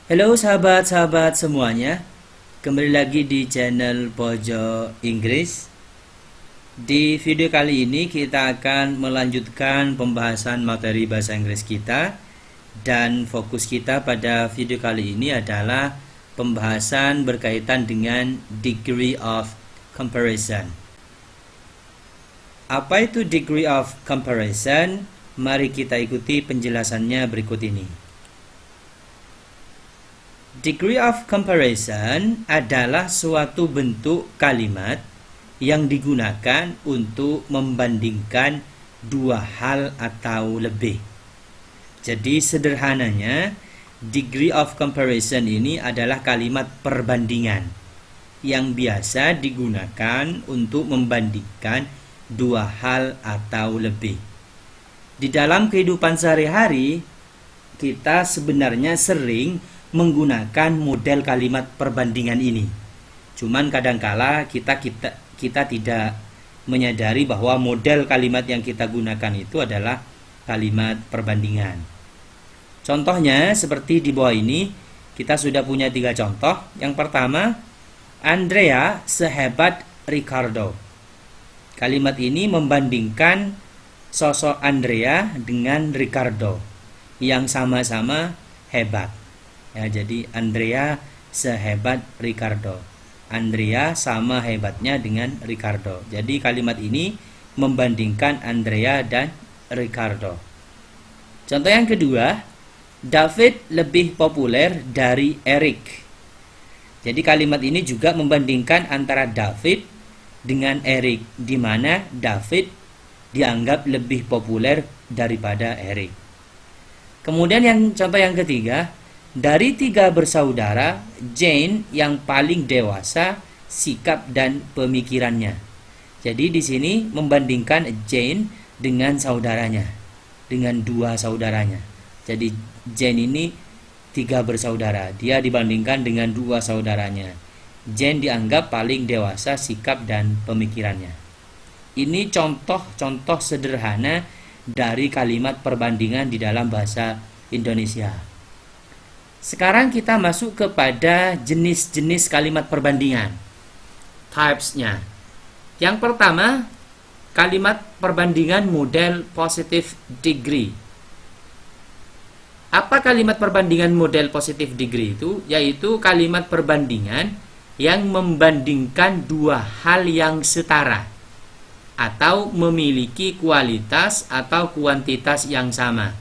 Halo sahabat-sahabat semuanya, kembali lagi di channel Pojok Inggris. Di video kali ini kita akan melanjutkan pembahasan materi bahasa Inggris kita. Dan fokus kita pada video kali ini adalah pembahasan berkaitan dengan degree of comparison. Apa itu degree of comparison? Mari kita ikuti penjelasannya berikut ini. Degree of comparison adalah suatu bentuk kalimat yang digunakan untuk membandingkan dua hal atau lebih. Jadi sederhananya, degree of comparison ini adalah kalimat perbandingan yang biasa digunakan untuk membandingkan dua hal atau lebih. Di dalam kehidupan sehari-hari, kita sebenarnya sering menggunakan model kalimat perbandingan ini. Cuman kadangkala kita tidak menyadari bahwa model kalimat yang kita gunakan itu adalah kalimat perbandingan. Contohnya seperti di bawah ini, kita sudah punya 3 contoh. Yang pertama, Andrea sehebat Ricardo. Kalimat ini membandingkan sosok Andrea dengan Ricardo yang sama-sama hebat. Ya, jadi Andrea sehebat Ricardo. Andrea sama hebatnya dengan Ricardo. Jadi kalimat ini membandingkan Andrea dan Ricardo. Contoh yang kedua, David lebih populer dari Eric. Jadi kalimat ini juga membandingkan antara David dengan Eric, di mana David dianggap lebih populer daripada Eric. Kemudian contoh yang ketiga, dari 3 bersaudara, Jane yang paling dewasa sikap dan pemikirannya. Jadi di sini membandingkan Jane dengan saudaranya, dengan 2 saudaranya. Jadi Jane ini 3 bersaudara, dia dibandingkan dengan 2 saudaranya. Jane dianggap paling dewasa sikap dan pemikirannya. Ini contoh-contoh sederhana dari kalimat perbandingan di dalam bahasa Indonesia. Sekarang kita masuk kepada jenis-jenis kalimat perbandingan, types-nya. Yang pertama, kalimat perbandingan model positive degree. Apa kalimat perbandingan model positive degree itu? Yaitu kalimat perbandingan yang membandingkan dua hal yang setara atau memiliki kualitas atau kuantitas yang sama.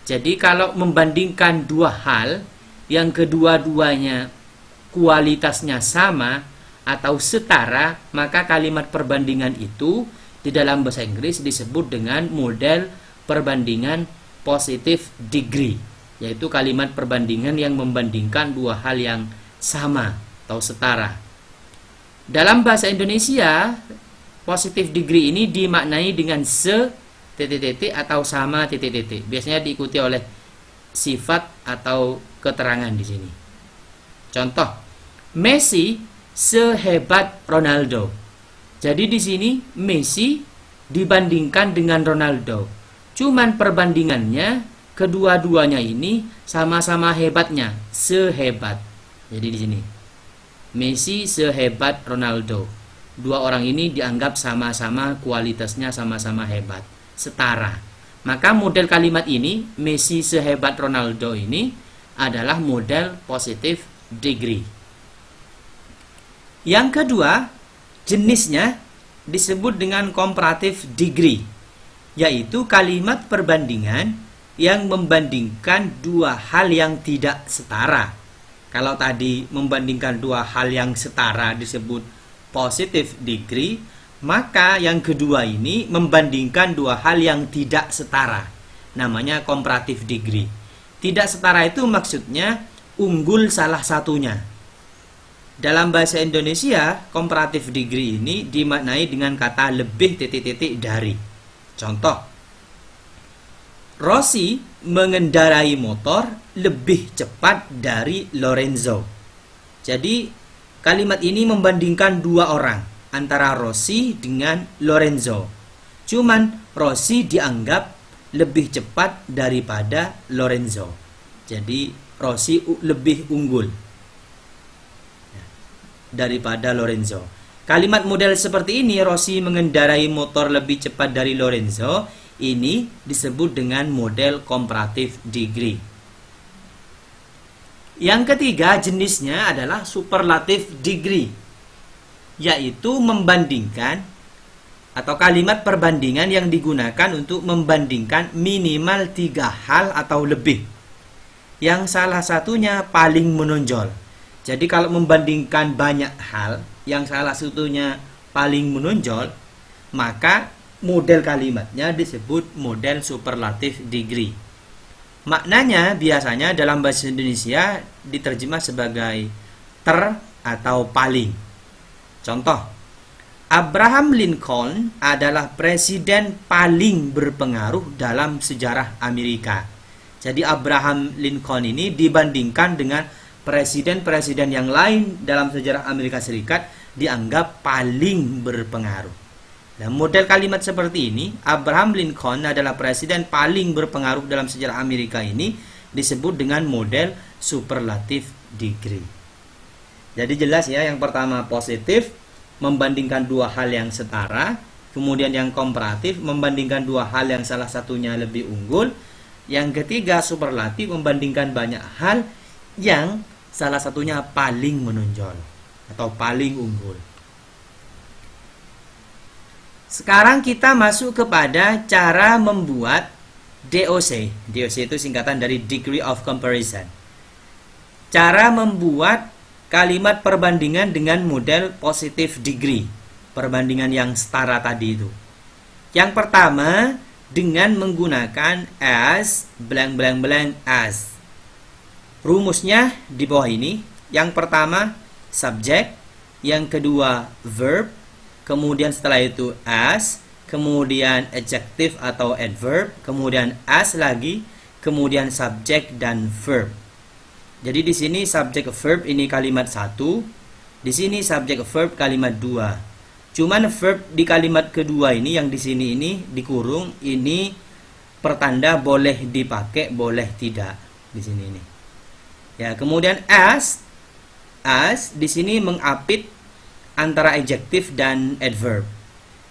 Jadi kalau membandingkan dua hal yang kedua-duanya kualitasnya sama atau setara, maka kalimat perbandingan itu di dalam bahasa Inggris disebut dengan model perbandingan positive degree, yaitu kalimat perbandingan yang membandingkan dua hal yang sama atau setara. Dalam bahasa Indonesia, positive degree ini dimaknai dengan atau sama biasanya diikuti oleh sifat atau keterangan di sini. Contoh, Messi sehebat Ronaldo. Jadi di sini Messi dibandingkan dengan Ronaldo. Cuman perbandingannya kedua-duanya ini sama-sama hebatnya, sehebat. Jadi di sini Messi sehebat Ronaldo. Dua orang ini dianggap sama-sama kualitasnya sama-sama hebat, setara. Maka model kalimat ini, Messi sehebat Ronaldo, ini adalah model positive degree. Yang kedua, jenisnya disebut dengan comparative degree, yaitu kalimat perbandingan yang membandingkan dua hal yang tidak setara. Kalau tadi membandingkan dua hal yang setara disebut positive degree, maka yang kedua ini membandingkan dua hal yang tidak setara, namanya comparative degree. Tidak setara itu maksudnya unggul salah satunya. Dalam bahasa Indonesia, comparative degree ini dimaknai dengan kata lebih dari. Contoh, Rossi mengendarai motor lebih cepat dari Lorenzo. Jadi kalimat ini membandingkan dua orang, antara Rossi dengan Lorenzo. Cuman Rossi dianggap lebih cepat daripada Lorenzo. Jadi Rossi lebih unggul daripada Lorenzo. Kalimat model seperti ini, Rossi mengendarai motor lebih cepat dari Lorenzo, ini disebut dengan model comparative degree. Yang ketiga jenisnya adalah superlative degree, yaitu membandingkan atau kalimat perbandingan yang digunakan untuk membandingkan minimal 3 hal atau lebih, yang salah satunya paling menonjol. Jadi kalau membandingkan banyak hal yang salah satunya paling menonjol, maka model kalimatnya disebut model superlative degree. Maknanya biasanya dalam bahasa Indonesia diterjemah sebagai ter atau paling. Contoh, Abraham Lincoln adalah presiden paling berpengaruh dalam sejarah Amerika. Jadi Abraham Lincoln ini dibandingkan dengan presiden-presiden yang lain dalam sejarah Amerika Serikat dianggap paling berpengaruh. Nah, model kalimat seperti ini, Abraham Lincoln adalah presiden paling berpengaruh dalam sejarah Amerika, ini disebut dengan model superlative degree. Jadi jelas ya, yang pertama positif, membandingkan 2 hal yang setara. Kemudian yang komparatif, membandingkan 2 hal yang salah satunya lebih unggul. Yang ketiga superlatif, membandingkan banyak hal yang salah satunya paling menonjol atau paling unggul. Sekarang kita masuk kepada cara membuat DOC. DOC itu singkatan dari Degree of Comparison. Cara membuat kalimat perbandingan dengan model positive degree, perbandingan yang setara tadi itu. Yang pertama, dengan menggunakan as blank blank blank as. Rumusnya di bawah ini. Yang pertama, subject. Yang kedua, verb. Kemudian setelah itu as, kemudian adjective atau adverb, kemudian as lagi, kemudian subject dan verb. Jadi di sini subject verb ini kalimat 1, di sini subject verb kalimat 2. Cuman verb di kalimat kedua ini yang di sini ini dikurung, ini pertanda boleh dipakai, boleh tidak di sini ini. Ya, kemudian as di sini mengapit antara adjektif dan adverb.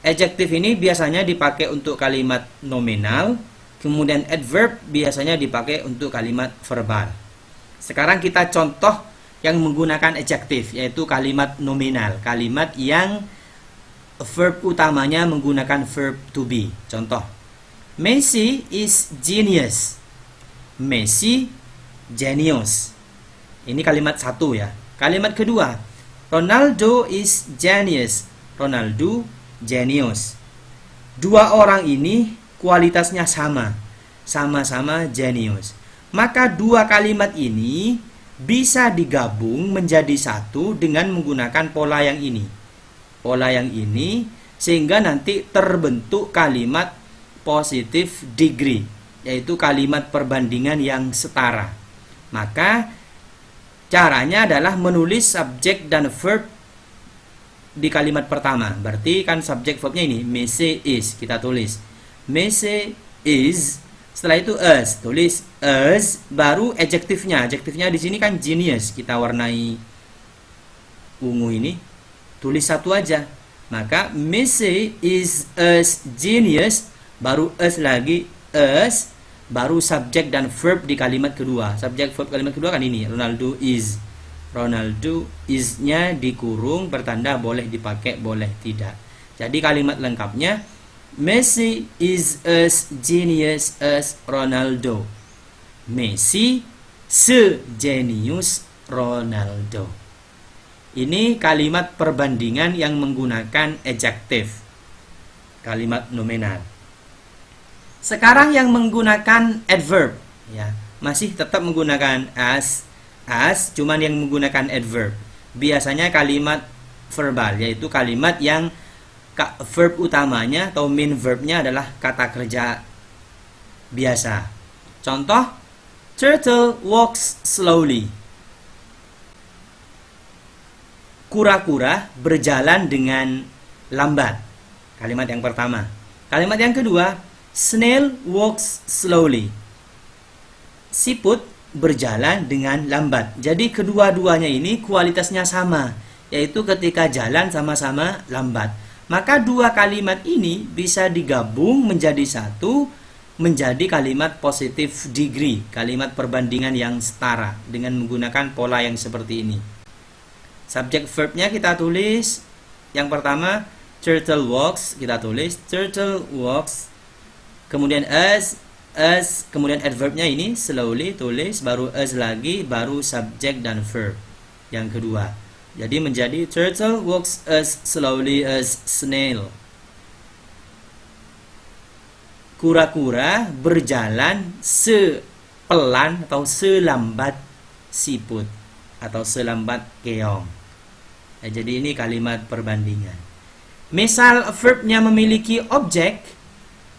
Adjektif ini biasanya dipakai untuk kalimat nominal, kemudian adverb biasanya dipakai untuk kalimat verbal. Sekarang kita contoh yang menggunakan adjektif, yaitu kalimat nominal, kalimat yang verb utamanya menggunakan verb to be. Contoh, Messi is genius. Messi genius. Ini kalimat 1 ya. Kalimat kedua, Ronaldo is genius. Ronaldo genius. 2 orang ini kualitasnya sama. Sama-sama genius. Maka 2 kalimat ini bisa digabung menjadi satu dengan menggunakan pola yang ini. Pola yang ini sehingga nanti terbentuk kalimat positive degree, yaitu kalimat perbandingan yang setara. Maka caranya adalah menulis subjek dan verb di kalimat pertama. Berarti kan subjek verbnya ini, Messi is, kita tulis Messi is. Setelah itu as, tulis as, baru adjektifnya. Adjektifnya di sini kan genius, kita warnai ungu ini, tulis 1 aja. Maka Messi is as genius, baru as lagi, as, baru subjek dan verb di kalimat kedua. Subjek verb kalimat kedua kan ini, Ronaldo is. Ronaldo is-nya dikurung, bertanda boleh dipakai, boleh tidak. Jadi kalimat lengkapnya, Messi is as genius as Ronaldo. Messi segenius Ronaldo. Ini kalimat perbandingan yang menggunakan adjektif, kalimat nominal. Sekarang yang menggunakan adverb, ya, masih tetap menggunakan as, cuman yang menggunakan adverb. Biasanya kalimat verbal, yaitu kalimat yang verb utamanya atau main verbnya adalah kata kerja biasa. Contoh, turtle walks slowly. Kura-kura berjalan dengan lambat. Kalimat yang pertama. Kalimat yang kedua, snail walks slowly. Siput berjalan dengan lambat. Jadi kedua-duanya ini kualitasnya sama, yaitu ketika jalan sama-sama lambat. Maka dua kalimat ini bisa digabung menjadi satu, menjadi kalimat positive degree, kalimat perbandingan yang setara dengan menggunakan pola yang seperti ini. Subjek verbnya kita tulis. Yang pertama, turtle walks, kita tulis turtle walks. Kemudian as, kemudian adverbnya ini slowly, tulis, baru as lagi, baru subjek dan verb yang kedua. Jadi menjadi turtle walks as slowly as snail. Kura-kura berjalan sepelan atau selambat siput atau selambat keong. Jadi ini kalimat perbandingan. Misal verbnya memiliki objek,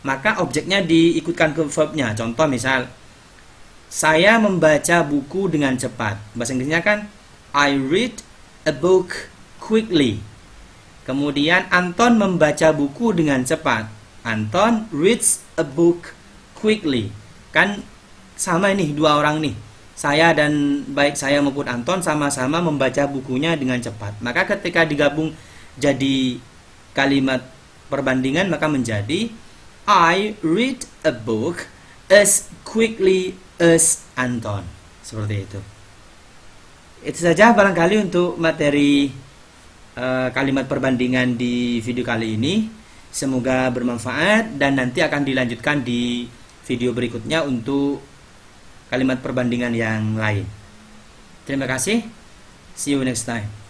maka objeknya diikutkan ke verbnya. Contoh misal, saya membaca buku dengan cepat. Bahasa Inggrisnya kan I read a book quickly. Kemudian Anton membaca buku dengan cepat. Anton reads a book quickly. Kan sama ini dua orang nih. Saya dan baik saya maupun Anton sama-sama membaca bukunya dengan cepat. Maka ketika digabung jadi kalimat perbandingan maka menjadi I read a book as quickly as Anton. Seperti itu. Itu saja barangkali untuk materi kalimat perbandingan di video kali ini. Semoga bermanfaat dan nanti akan dilanjutkan di video berikutnya untuk kalimat perbandingan yang lain. Terima kasih. See you next time.